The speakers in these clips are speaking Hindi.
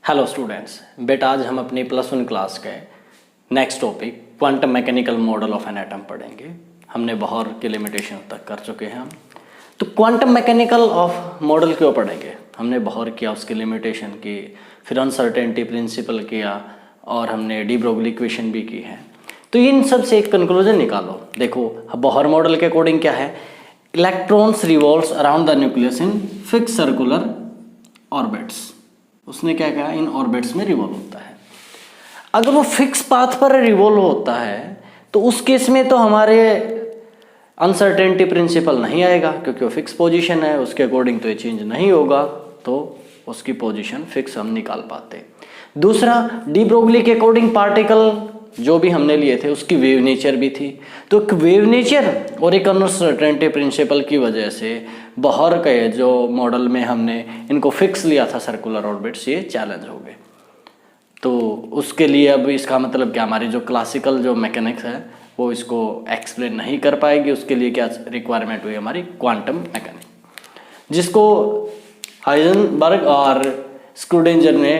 हेलो स्टूडेंट्स, बेटा आज हम अपनी +1 क्लास के next topic quantum mechanical model of an atom पढ़ेंगे। हमने बोहर के लिमिटेशन तक कर चुके हैं हम। तो क्वांटम मैकेनिकल ऑफ मॉडल क्यों पढ़ेंगे? हमने बोहर किया, उसकी लिमिटेशन की, फिर अनसर्टेनिटी प्रिंसिपल किया और हमने डी ब्रोगली इक्वेशन भी की है। तो इन सब से एक कंक्लूजन निकालो। देखो बोहर मॉडल के अकॉर्डिंग क्या है, electrons revolves around the nucleus in fix circular orbits. उसने क्या कहा, इन ऑर्बिट्स में रिवॉल्व होता है। अगर वो फिक्स पाथ पर रिवॉल्व होता है तो उस केस में तो हमारे अनसर्टेनिटी प्रिंसिपल नहीं आएगा, क्योंकि वो फिक्स पोजीशन है, उसके अकॉर्डिंग तो ये चेंज नहीं होगा, तो उसकी पोजीशन फिक्स हम निकाल पाते। दूसरा, डी ब्रोगली के अकॉर्डिंग पार्टिकल जो भी हमने लिए थे उसकी वेव नेचर भी थी। तो एक वेव नेचर और एक अनसर्टेनिटी प्रिंसिपल की वजह से बोहर के जो मॉडल में हमने इनको फिक्स लिया था सर्कुलर ऑर्बिट्स, ये चैलेंज हो गए। तो उसके लिए अब इसका मतलब क्या, हमारी जो क्लासिकल जो मैकेनिक्स है वो इसको एक्सप्लेन नहीं कर पाएगी। उसके लिए क्या रिक्वायरमेंट हुई, हमारी क्वांटम मैकेनिक्स, जिसको हाइजेनबर्ग और स्क्रूडिंजर ने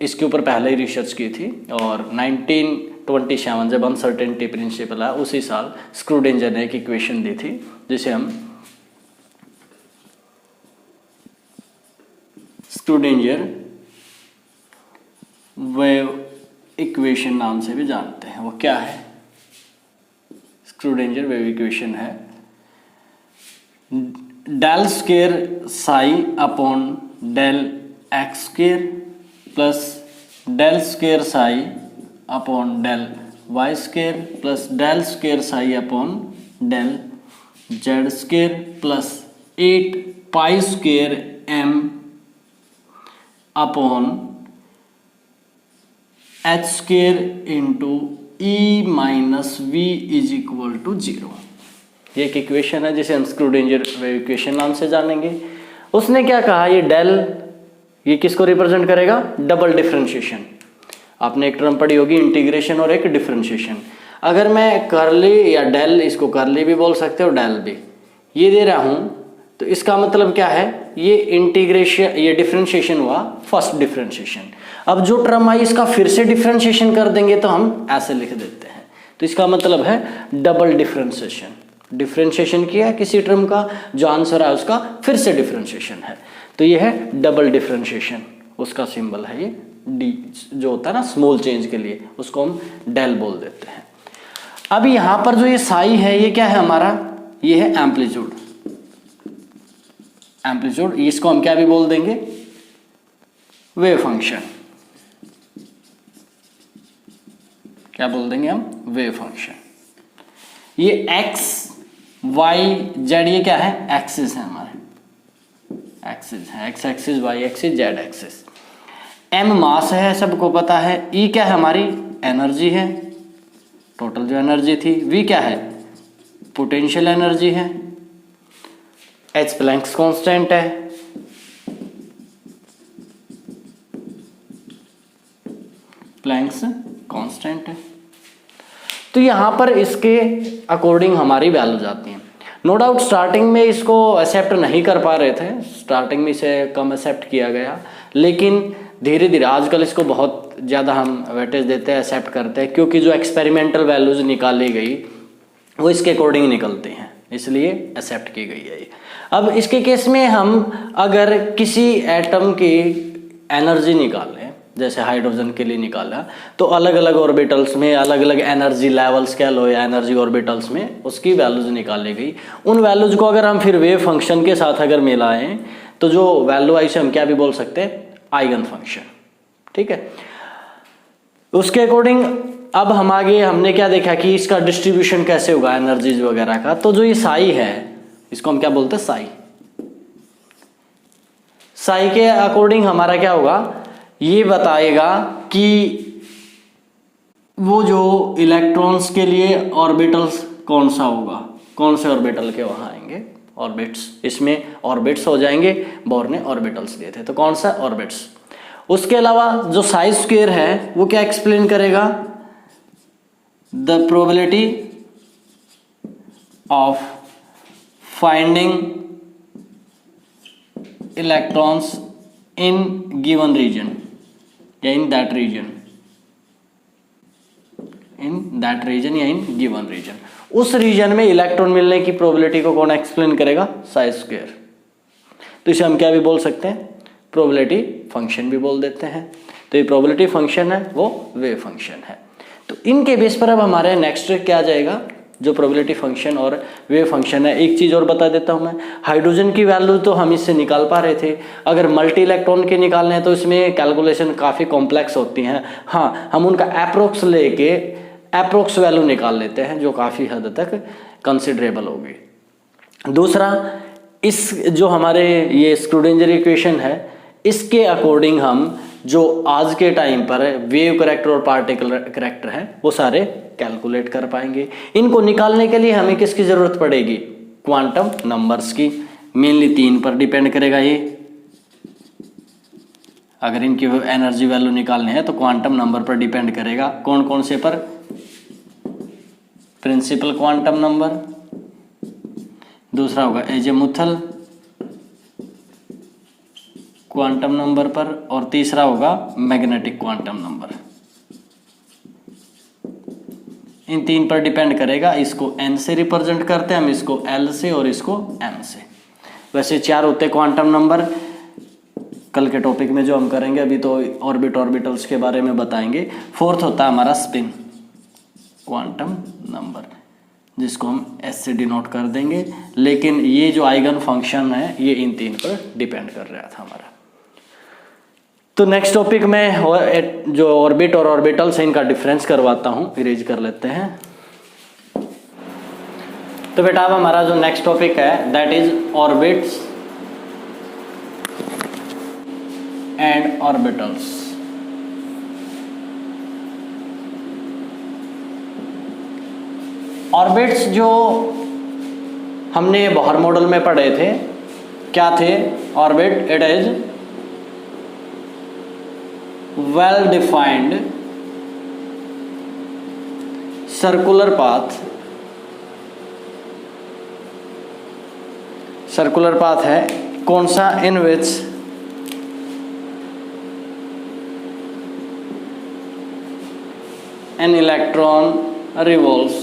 इसके ऊपर पहले ही रिसर्च की थी। और 1927 जब अनसर्टेनिटी प्रिंसिपल है, उसी साल स्क्रूडिंजर ने एक इक्वेशन दी थी जिसे हम स्क्रूडिंजर वेव इक्वेशन नाम से भी जानते हैं। वो क्या है? स्क्रूडिंजर वेव इक्वेशन है del square psi upon del x square plus del square psi upon del y square plus del square psi upon del z square plus 8 pi square m upon h square into E minus V is equal to 0। ये एक इक्वेशन है जिसे हम स्क्रूडिंजर वेव इक्वेशन नाम से जानेंगे। उसने क्या कहा, ये डेल, ये किसको रिप्रेजेंट करेगा? Double differentiation. आपने एक टर्म पढ़ी होगी, इंटीग्रेशन और एक डिफरेंशिएशन। अगर मैं कर्ली या डेल, इसको कर्ली भी बोल सकते हो, डेल भी, ये दे रहा हूं, तो इसका मतलब क्या है, ये इंटीग्रेशन, ये डिफरेंशिएशन हुआ, फर्स्ट डिफरेंशिएशन। अब जो टर्म आई इसका फिर से डिफरेंशिएशन कर देंगे तो हम ऐसे लिख देते हैं। तो इसका मतलब है डबल डिफरेंशिएशन। डिफरेंशिएशन किया किसी टर्म का, जो आंसर है उसका फिर से डिफरेंशिएशन है, तो ये है डबल डिफरेंशिएशन। उसका सिंबल है ये डी, जो होता है ना स्मॉल चेंज के लिए, उसको हम डेल बोल देते हैं। अब यहां पर जो ये साई है, ये क्या है हमारा, ये है एम्पलीट्यूड। एम्पलीट्यूड, इसको हम क्या भी बोल देंगे, वेव फंक्शन। क्या बोल देंगे हम? Wave function. ये एक्स वाई जेड, ये क्या है? एक्सिस है हमारे, एक्सिस है, X axis, Y axis, Z axis. M mass है, सबको पता है। ई क्या है हमारी? एनर्जी है, टोटल जो एनर्जी थी। वी क्या है? पोटेंशियल एनर्जी है। एच प्लैंक्स कांस्टेंट है। प्लैंक्स कांस्टेंट है। तो यहां पर इसके अकॉर्डिंग हमारी वैल्यू जाती हैं। नो डाउट स्टार्टिंग में इसको एक्सेप्ट नहीं कर पा रहे थे, स्टार्टिंग में इसे कम एक्सेप्ट किया गया, लेकिन धीरे धीरे आजकल इसको बहुत ज़्यादा हम वेटेज देते हैं, एक्सेप्ट करते हैं, क्योंकि जो एक्सपेरिमेंटल वैल्यूज निकाली गई वो इसके अकॉर्डिंग निकलते हैं, इसलिए एक्सेप्ट की गई है ये। अब इसके केस में हम अगर किसी एटम की एनर्जी निकालें, जैसे हाइड्रोजन के लिए निकाला, तो अलग अलग ऑर्बिटल्स में अलग अलग एनर्जी लेवल्स कह लो या एनर्जी ऑर्बिटल्स में उसकी वैल्यूज निकाली गई। उन वैल्यूज को अगर हम फिर वेव फंक्शन के साथ अगर मिलाएं तो जो वैल्यू आई से हम क्या भी बोल सकते हैं, आइगन फंक्शन। ठीक है, उसके अकॉर्डिंग अब हम आगे हमने क्या देखा कि इसका डिस्ट्रीब्यूशन कैसे होगा एनर्जीज वगैरह का। तो जो ये साई है, इसको हम क्या बोलते हैं? साई। साई के अकॉर्डिंग हमारा क्या होगा, ये बताएगा कि वो जो इलेक्ट्रॉन्स के लिए ऑर्बिटल्स कौन सा होगा, कौन से ऑर्बिटल के वहां आएंगे, ऑर्बिट्स। इसमें ऑर्बिट्स हो जाएंगे, बोर ने ऑर्बिटल्स दिए थे, तो कौन सा? ऑर्बिट्स। उसके अलावा जो साई स्क्वायर है वो क्या एक्सप्लेन करेगा? The probability of finding electrons in given region, या in that region, in that region या इन गिवन रीजन, उस रीजन में इलेक्ट्रॉन मिलने की प्रोबेबिलिटी को कौन एक्सप्लेन करेगा? Psi square. तो इसे हम क्या भी बोल सकते हैं? प्रोबेबिलिटी फंक्शन भी बोल देते हैं। तो ये प्रोबेबिलिटी फंक्शन है, वो वेव फंक्शन है। तो इनके बेस पर अब हमारे नेक्स्ट क्या आ जाएगा? जो प्रोबेबिलिटी फंक्शन और वेव फंक्शन है। एक चीज़ और बता देता हूँ मैं, हाइड्रोजन की वैल्यू तो हम इससे निकाल पा रहे थे, अगर मल्टी इलेक्ट्रॉन के निकालने हैं तो इसमें कैलकुलेशन काफ़ी कॉम्प्लेक्स होती हैं। हाँ, हम उनका अप्रोक्स लेके अप्रोक्स वैल्यू निकाल लेते हैं जो काफ़ी हद तक कंसिडरेबल होगी। दूसरा, इस जो हमारे ये स्क्रूडिंजर इक्वेशन है, इसके अकॉर्डिंग हम जो आज के टाइम पर वेव करैक्टर और पार्टिकल करैक्टर है वो सारे कैलकुलेट कर पाएंगे। इनको निकालने के लिए हमें किसकी ज़रूरत पड़ेगी? क्वांटम नंबर्स की। मेनली 3 पर डिपेंड करेगा ये। अगर इनकी एनर्जी वैल्यू निकालने हैं तो क्वांटम नंबर पर डिपेंड करेगा। कौन कौन से पर? प्रिंसिपल क्वांटम नंबर, दूसरा होगा एजेमुथल क्वांटम नंबर पर, और तीसरा होगा मैग्नेटिक क्वांटम नंबर। इन 3 पर डिपेंड करेगा। इसको n से रिप्रेजेंट करते हैं हम, इसको l से और इसको m से। वैसे 4 होते क्वांटम नंबर, कल के टॉपिक में जो हम करेंगे, अभी तो ऑर्बिटल्स के बारे में बताएंगे। 4th होता है हमारा स्पिन क्वांटम नंबर, जिसको हम s से डिनोट कर देंगे। लेकिन ये जो आइगन फंक्शन है ये इन 3 पर डिपेंड कर रहा था हमारा। तो नेक्स्ट टॉपिक में जो ऑर्बिट और ऑर्बिटल्स है इनका डिफरेंस करवाता हूँ, इरेज कर लेते हैं। तो बेटा अब हमारा जो नेक्स्ट टॉपिक है that is orbits and orbitals. Orbits जो हमने बोहर मॉडल में पढ़े थे, क्या थे? Orbit it is well defined circular path है कौन सा? in which an electron revolves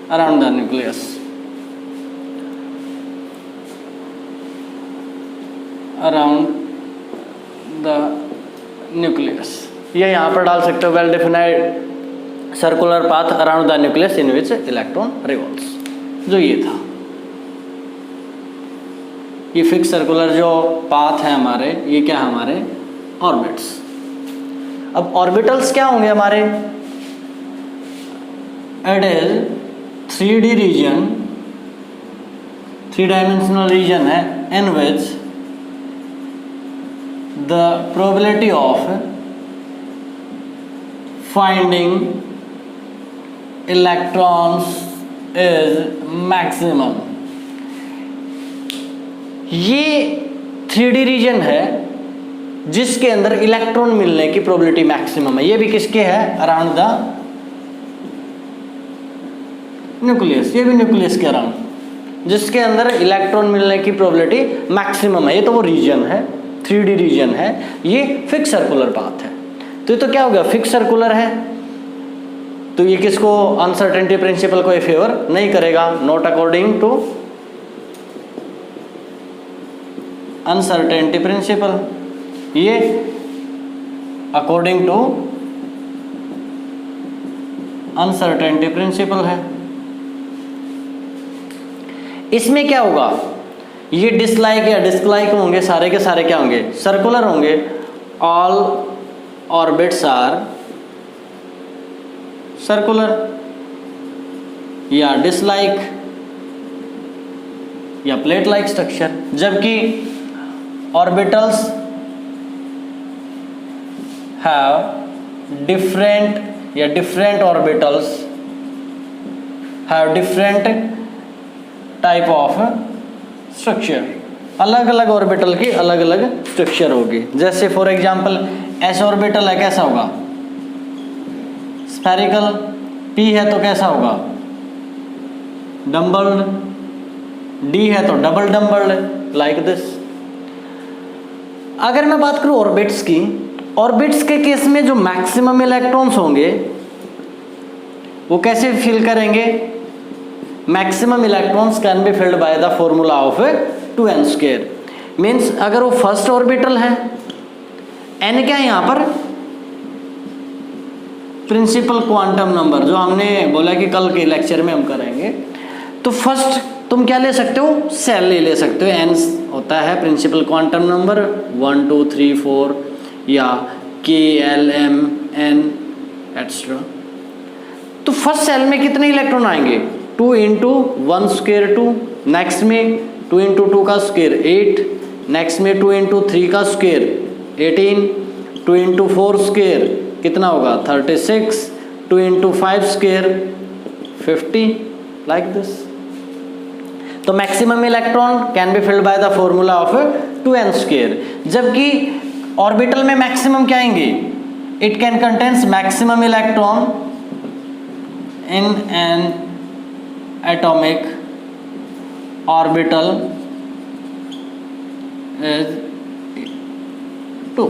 around the nucleus, nucleus. ये यहाँ पर डाल सकते हो, well defined circular path around the nucleus in which electron revolves. जो ये था, ये फिक्स सर्कुलर जो पाथ है हमारे, ये क्या है? हमारे ऑर्बिट्स। अब ऑर्बिटल्स क्या होंगे हमारे? It is 3D region, 3 dimensional region है in which the probability of finding electrons is maximum। ये 3D रीजन है जिसके अंदर इलेक्ट्रॉन मिलने की प्रोबेबिलिटी मैक्सिमम है। ये भी किसके है? Around the nucleus. ये भी न्यूक्लियस के अराउंड, जिसके अंदर इलेक्ट्रॉन मिलने की प्रोबेबिलिटी मैक्सिमम है। ये तो वो रीजन है, 3D रीजन है, ये फिक्स सर्कुलर पाथ है। तो ये तो क्या हो गया? फिक्स सर्कुलर है, तो ये किसको? अनसर्टेनिटी प्रिंसिपल को ये फेवर नहीं करेगा। Not according to uncertainty principle, ये अकॉर्डिंग टू अनसर्टेनिटी प्रिंसिपल है। इसमें क्या होगा? ये डिसलाइक या डिसलाइक होंगे, सारे के सारे क्या होंगे? सर्कुलर होंगे। ऑल ऑर्बिट्स आर सर्कुलर, या डिसलाइक या प्लेट लाइक स्ट्रक्चर। जबकि ऑर्बिटल्स हैव डिफरेंट या different orbitals have different type of structure. अलग अलग ऑर्बिटल की अलग अलग स्ट्रक्चर होगी। जैसे फॉर एग्जांपल एस ऑर्बिटल है, कैसा होगा? स्फेरिकल। पी है तो कैसा होगा? डम्बल्ड। डी है तो डबल डम्बल्ड, लाइक दिस। अगर मैं बात करूं ऑर्बिट्स की, ऑर्बिट्स के केस में जो मैक्सिमम इलेक्ट्रॉन्स होंगे वो कैसे फिल करेंगे? Maximum electrons can be filled by the formula of 2n²। Means अगर वो फर्स्ट ऑर्बिटल है, n क्या है यहाँ पर? प्रिंसिपल क्वांटम नंबर, जो हमने बोला कि कल के लेक्चर में हम करेंगे। तो फर्स्ट तुम क्या ले सकते हो? सेल ले सकते हो। n होता है प्रिंसिपल क्वांटम नंबर 1 2 3 4 या k l m n extra. तो फर्स्ट सेल में कितने इलेक्ट्रॉन आएंगे? 2 × 1² 2, नेक्स्ट में 2 × 2 का स्क्वायर 8, नेक्स्ट में 2 × 3 का स्क्वायर 18, 2 × 4 स्क्वायर कितना होगा? 36, 2 × 5 स्क्वायर 50, लाइक दिस। तो maximum electron can be filled by the formula of 2n²। जबकि ऑर्बिटल में मैक्सिमम क्या आएंगे? It can contains maximum electron in an atomic orbital is 2,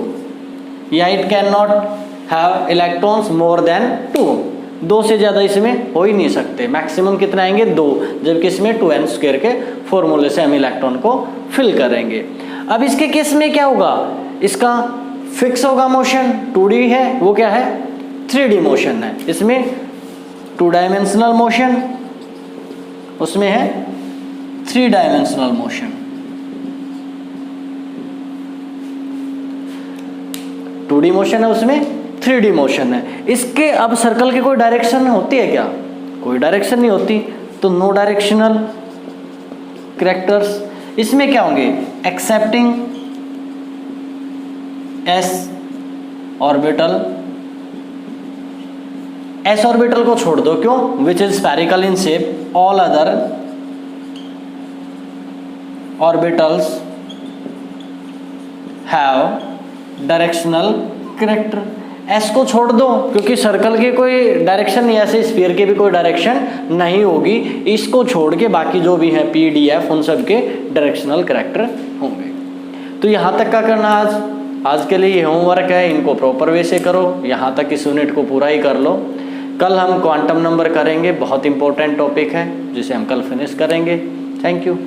या it can not have electrons more than 2। 2 से ज़्यादा इसमें हो ही नहीं सकते। मैक्सिमम कितने आएंगे? 2, जबकि इसमें 2n² के फॉर्मूले से हम इलेक्ट्रॉन को फिल करेंगे। अब इसके केस में क्या होगा? इसका फिक्स होगा मोशन, 2D है, वो क्या है? 3D मोशन है। इसमें 2 डायमेंशनल मोशन, उसमें है 3 डायमेंशनल मोशन। 2D मोशन है, उसमें 3D मोशन है। इसके अब सर्कल की कोई डायरेक्शन होती है क्या? कोई डायरेक्शन नहीं होती। तो नो डायरेक्शनल कैरेक्टर्स। इसमें क्या होंगे? Accepting s orbital. s orbital को छोड़ दो, क्यों? Which is spherical in shape. All other orbitals have directional character. s को छोड़ दो क्योंकि सर्कल की कोई डायरेक्शन नहीं, ऐसे स्फीयर की भी कोई डायरेक्शन नहीं होगी। इसको छोड़ के बाकी जो भी है p d f, उन सब के डायरेक्शनल कैरेक्टर होंगे। तो यहाँ तक का करना आज के लिए ये होमवर्क है, इनको प्रॉपर वे से करो। यहाँ तक इस यूनिट को पूरा ही कर लो। कल हम क्वांटम नंबर करेंगे, बहुत इंपॉर्टेंट टॉपिक है जिसे हम कल फिनिश करेंगे। Thank you.